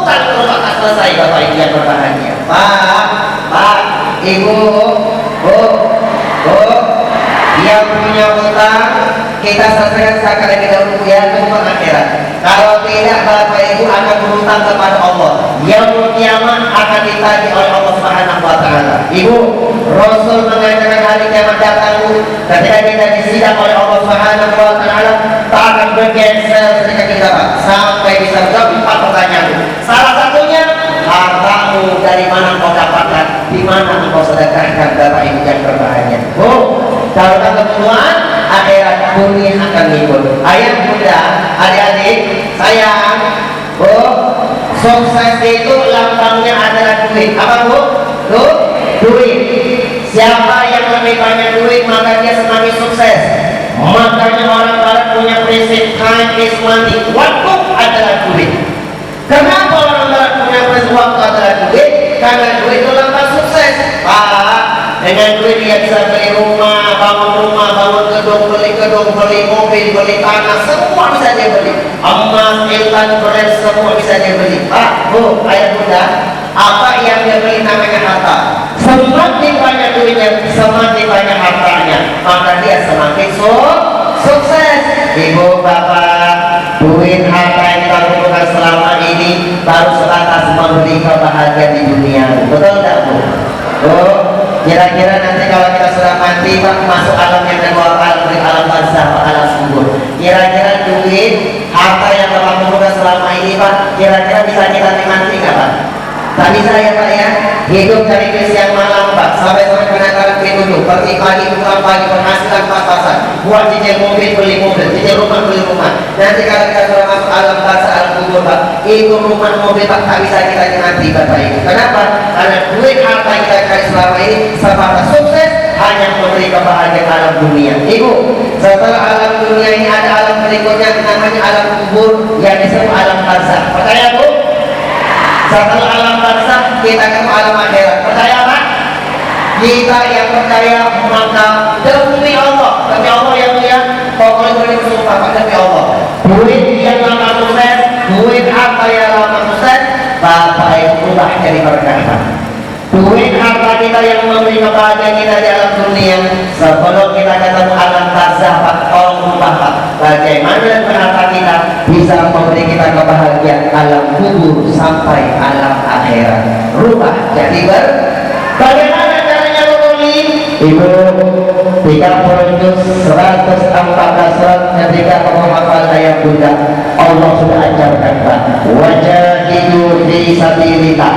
terus akan selesai bapak ibu yang berbahagia. Pak, ibu, bu, yang punya hutang kita selesaikan zakat lebih dahulu ya kebutuhan akhirat. Kalau tidak bapak ibu akan berhutang kepada Allah. Yaumul kiamat akan ditagih oleh Allah Subhanahu wa taala. Ibu, Rasul mengatakan hari kiamat datang ketika kita disidang oleh Allah Subhanahu wa taala, tak akan bergeser ketika kita sampai bisa menjawab 4 pertanyaan. Salah satunya, hartamu dari mana kau dapatkan, di mana engkau sedekahkan bapak ibu yang berbahagia. Bu, kalau kebutuhan akhirat dunia akan ikut. Ayah bunda, adik-adik, sayang, bu, sukses itu lambangnya adalah duit. Apa bu? Duit. Siapa yang lebih banyak duit maka dia semakin sukses. Makanya orang barat punya prinsip time is money. Waktu adalah duit. Kenapa orang barat punya prinsip waktu adalah duit? Karena duit itu lambang sukses. Pak, dengan duit dia bisa beli rumah, bangun gedung, beli mobil, beli tanah, semua bisa dia beli. Emas, intan, beras, semua bisa dia beli. Pak, bu, ayah bunda, apa yang dia beli namanya harta. Semakin banyak duitnya, semakin banyak hartanya, maka dia semakin sukses. Ibu, bapak, duit harta yang kita kumpulkan selama ini baru sebatas memberi kebahagiaan di dunia. Betul tak bu? Bu, kira-kira nanti kalau kita sudah mati pak, masuk alam yang kedua, alam barzah, alam kubur. Kira-kira duit harta yang bapak kumpulkan selama ini pak, kira-kira bisa kita nikmati nggak pak? Tak bisa ya pak ya. Hidup dari siang malam pak, sampai penataran dulu, pergi pagi pulang pagi, penghasilan pas-pasan, buat cicil mobil beli mobil, cicil rumah beli rumah. Nanti kalau kita sudah masuk alam barzah, alam kubur pak, itu rumah mobil pak tak bisa kita nikmati bapak ibu. Kenapa? Karena duit harta yang kita cari selama ini sebatas sukses hanya memberi kebahagiaan alam dunia. Ibu, setelah alam dunia ini ada alam berikutnya namanya alam kubur yang disebut alam barzah. Percaya bu? Setelah alam barzah kita ke alam akhirat. Percaya pak? Kita yang percaya maka demi Allah yang mulia, pokoknya boleh bersumpah demi Allah. Duit yang lama sukses, duit harta yang lama sukses, bapak ibu ubah jadi berkah. Duit harta kita yang memberi kebahagiaan kita di alam dunia, sebelum kita ketemu alam barzah pak, tolong ubah pak. Bagaimana harta kita bisa memberi kita kebahagiaan alam kubur sampai alam akhirat. Rubah jadi bagaimana caranya membeli? Ibu, 30 juz 114 surat ketika kamu hafal ayat bunda, Allah sudah ajarkan pak, wajahidu fi sabilillah,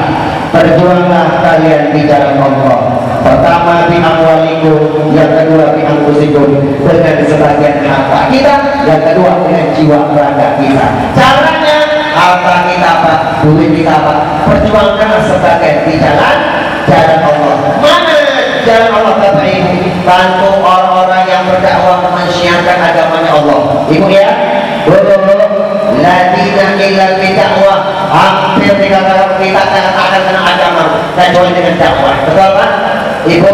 berjuanglah kalian di jalan Allah. Pertama bi amwalikum, yang kedua bi anfusikum, dengan sebagian harta kita, yang kedua dengan jiwa raga kita. Caranya harta kita apa, duit kita apa, perjuangkan sebagian di jalan Allah. Mana jalan Allah bapak ibu? Bantu orang-orang yang berdakwah menyiarkan agamanya Allah. Ibu ya, ladina ilal bidakwah, hampir dikatakan kita tidak akan kena agama kecuali dengan dakwah. Betul kan? Ibu,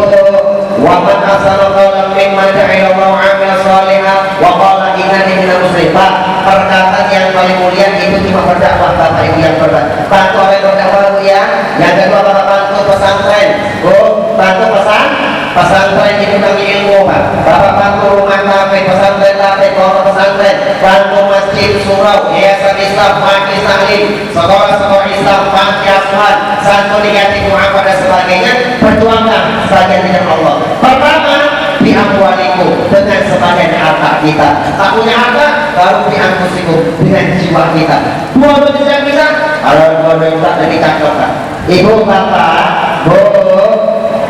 waman asal qawlan mimman ja'ila Allah 'amila shalihan wa qala innani minal muslimin. Perkataan yang paling mulia itu cuma berdakwah. Bapak Ibu yang berdakwah, bantu oleh berdakwah Bu ya. Yang kedua Bapak bantu pesantren. Bu, bantu pesantren itu bagi ilmu Pak. Bapak bantu rumah kafe, pesantren kafe, pondok pesantren, bantu masjid, surau, yayasan Islam, majelis taklim, sekolah-sekolah Islam, panti asuhan, santuni yatim duafa dan sebagainya. Perjuangkan sebagian dengan Allah. Pertama, biamwalikum, dengan sebagian harta kita. Tak punya harta, baru bianfusikum, dengan jiwa kita. Dua manusia kita, kalau dua kita lebih cakep Pak. Ibu bapak, Bu,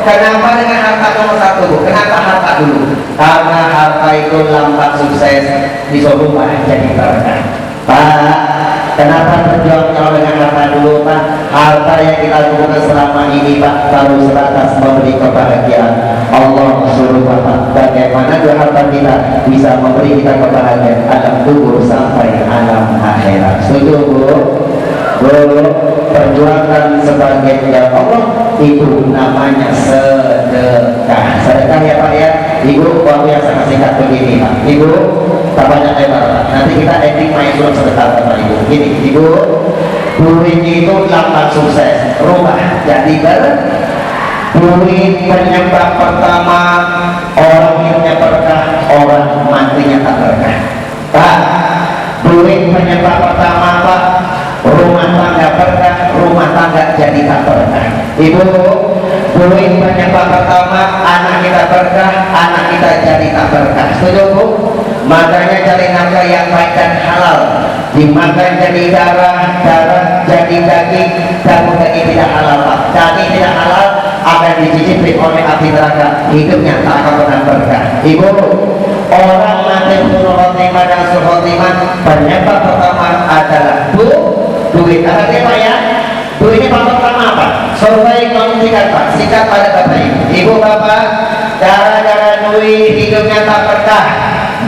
kenapa dengan harta nomor satu Bu? Kenapa harta dulu? Karena harta itu lambat sukses, bisa rumah jadi berkah. Pak, kenapa berjuang kalau dengan harta dulu Pak? Harta yang kita lakukan selama ini Pak baru sebatas memberi kebahagiaan. Allah suruh Bapak bagaimana dua harta kita bisa memberi kita kebahagiaan alam kubur sampai alam akhirat. Setuju Bu? Bu, perjuangkan sebagian yang Allah itu namanya sedekah. Sedekah ya Pak ya. Ibu, waktu yang sangat singkat begini Pak. Ibu, tak banyak lebar Pak. Nanti kita ending main surat sedekah Bapak Ibu. Gini, Ibu, duit itu lambat sukses, rumah jadi duit penyebab pertama orang hidupnya berkah, orang matinya tak berkah. Pak, duit penyebab pertama Pak, rumah tangga berkah, rumah tangga jadi tak berkah. Ibu, duit penyebab pertama anak kita berkah, anak kita jadi tak berkah. Setuju Bu? Makanya cari nafkah yang baik dan halal, dimakan jadi darah, darah jadi daging, dan daging tidak halal Pak. Daging tidak halal akan dicicipi oleh api neraka, hidupnya tak akan pernah berkah. Ibu, orang mati husnul khotimah dan sul khotimah penyebab pertama adalah duit. Artinya Pak ya, duit ini pertama apa? Survei membuktikan Pak, sikat pada Bapak Ibu. Ibu Bapak, gara-gara duit hidupnya tak berkah,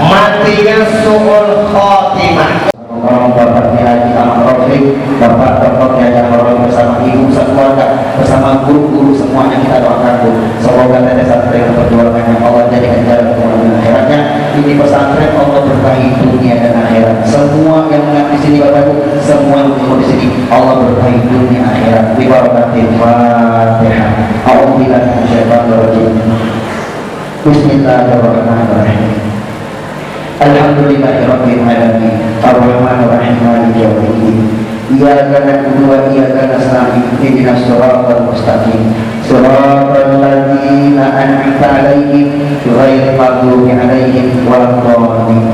matinya suul khotimah. Orang Bapak Haji Ahmad Rafiq, Bapak Dr. Yahya Roy bersama Ibu sekeluarga, bersama guru-guru semuanya kita doakan Bu. Semoga ada pesantren perjuangannya Allah jadikan jalan kemudian akhiratnya. Ini pesantren Allah berkahi dunia dan akhirat. Semua yang mengaku di sini Bapak Ibu, semua yang mengaku di sini Allah berkahi dunia akhirat. Bi barakatil Fatihah. A'udzubillahi minasyaitonir rajim. Bismillahirrahmanirrahim. Alhamdulillahirabbil alamin. Ar-Rahmanir Rahim. Maliki yaumiddin. Iyyaka na'budu wa iyyaka nasta'in. Ihdinas siratal mustaqim. Siratal ladzina an'amta 'alaihim ghairil maghdubi 'alaihim waladdallin.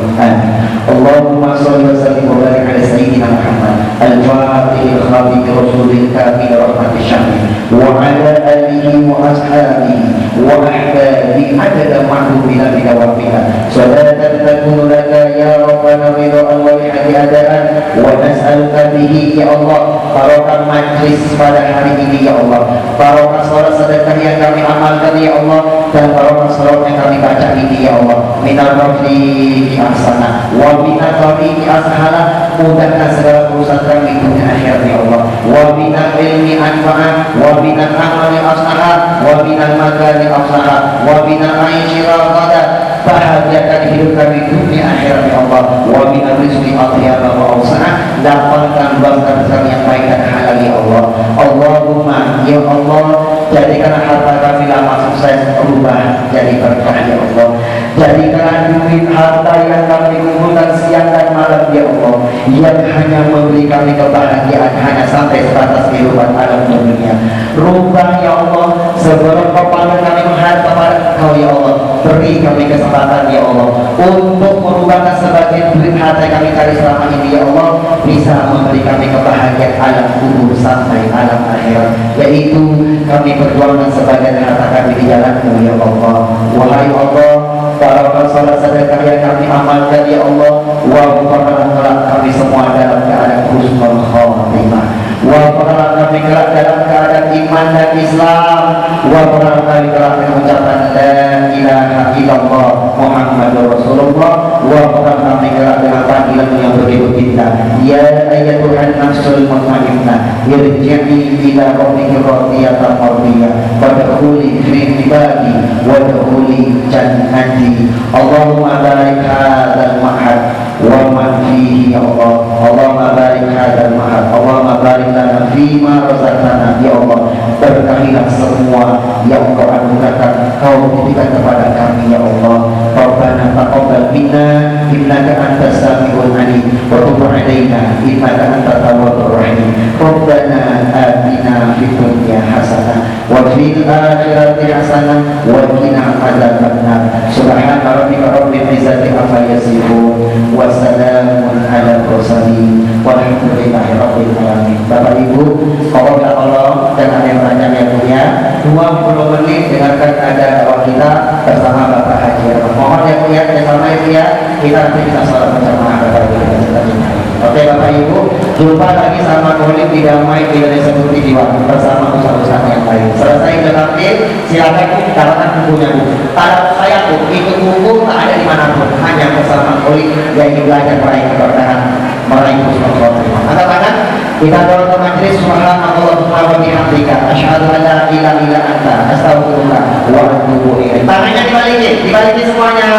Allahumma shalli wa sallim wa barik 'ala sayyidina Muhammad al-Fatihil khatim rasulil kamil rahmatis syamil wa 'ala alihi wa ashabihi wa ahbabihi adada ma'lumina bi dawafiha. Salatan takunu laka ya rabbana ridhaan wa bi'adaan wa nas'aluka bihi ya Allah barokah majlis pada hari ini ya Allah, barokah salat sedekah yang kami amalkan ya Allah, dan barokah salat yang kami baca ini ya Allah. Minal rafiqi ahsana wa minal tariqi ashala, mudahkan segala urusan kami dunia akhirat ya Allah. Wa minal ilmi anfa'a wa minal amali ashala wa minal magani ashala wa minal aishi ragada, bahagiakan hidup kami dunia akhirat ya Allah. Wa minal rizqi atyaba wa awsa'a, lapangkan luaskan kami yang baik dan halal ya Allah. Allahumma ya Allah, jadikanlah harta kami lama sukses berubah jadi berkah ya Allah. Jadikanlah duit harta yang kami kumpulkan siang dan malam ya Allah, yang hanya memberi kami kebahagiaan hanya sampai sebatas kehidupan alam dunia. Rubah ya Allah sebelum kepada kami menghadap kepada Engkau ya Allah. Beri kami kesempatan ya Allah untuk merubahkan sebagian duit harta yang kami cari selama ini ya Allah, bisa memberi kami kebahagiaan alam kubur sampai alam akhirat, yaitu kami perjuangkan sebagian harta kami di jalan-Mu ya Allah. Wahai Allah, barokah salat sedekah yang kami amalkan ya Allah, wa bukakanlah kami semua dalam keadaan husnul khotimah. Wafaqkan kami kelak dalam keadaan iman dan Islam. Wafaqkan kami kelak dengan ucapan la ilaha illallah Muhammadur Rasulullah. Wafaqkan kami kelak dengan panggilan yang begitu indah, ya ayyatuhan nafsul mutmainnah irji'i ila rabbiki radiyatan mardiyah fadkhuli fi ibadi wadkhuli jannati. Allahumma barik hadzal ma'had wa man fihi ya Allah. Allahumma barik hadzal ma'had, Allahumma barik lana fima razaqtana ya Allah. Berkahilah semua yang Engkau anugerahkan, Kau titipkan kepada kami ya Allah. Rabbana taqabbal minna innaka antas samiul alim wa tub 'alaina innaka antat tawwabur rahim. Rabbana atina fid dunya hasanah wa fil akhirati hasanah wa qina adzabannar. Subhana rabbika rabbil izzati amma yasifun wa salamun ala mursalin walhamdulillahi rabbil alamin. Bapak Ibu, kalau Allah dan ada yang bertanya yang mulia, 20 menit dengarkan ada dakwah kita bersama Bapak Haji Ahmad. Mohon yang mulia, bersama itu ya, kita nanti bisa sholat berjamaah Bapak Ibu. Oke Bapak Ibu, jumpa lagi sama Kolim di Damai di Indonesia Putih di waktu bersama usaha-usaha yang lain. Selesai tetapi silakan dapatkan bukunya Bu. Kalau saya Bu, itu buku tak ada dimanapun, hanya bersama Kolim yang ingin belajar meraih keberkahan, meraih husnul khotimah. Angkat tangan, kita doa ke majelis. Subhanallah wa bihamdika asyhadu an la ilaha illa anta astaghfiruka wa atubu ilaik. Tangannya dibalikin semuanya.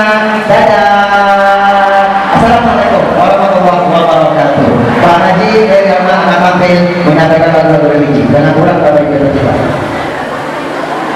Dadah. Assalamualaikum warahmatullahi wabarakatuh. Pak Haji dari Jamaah anak tampil menyampaikan lagu religi. Dengan kurang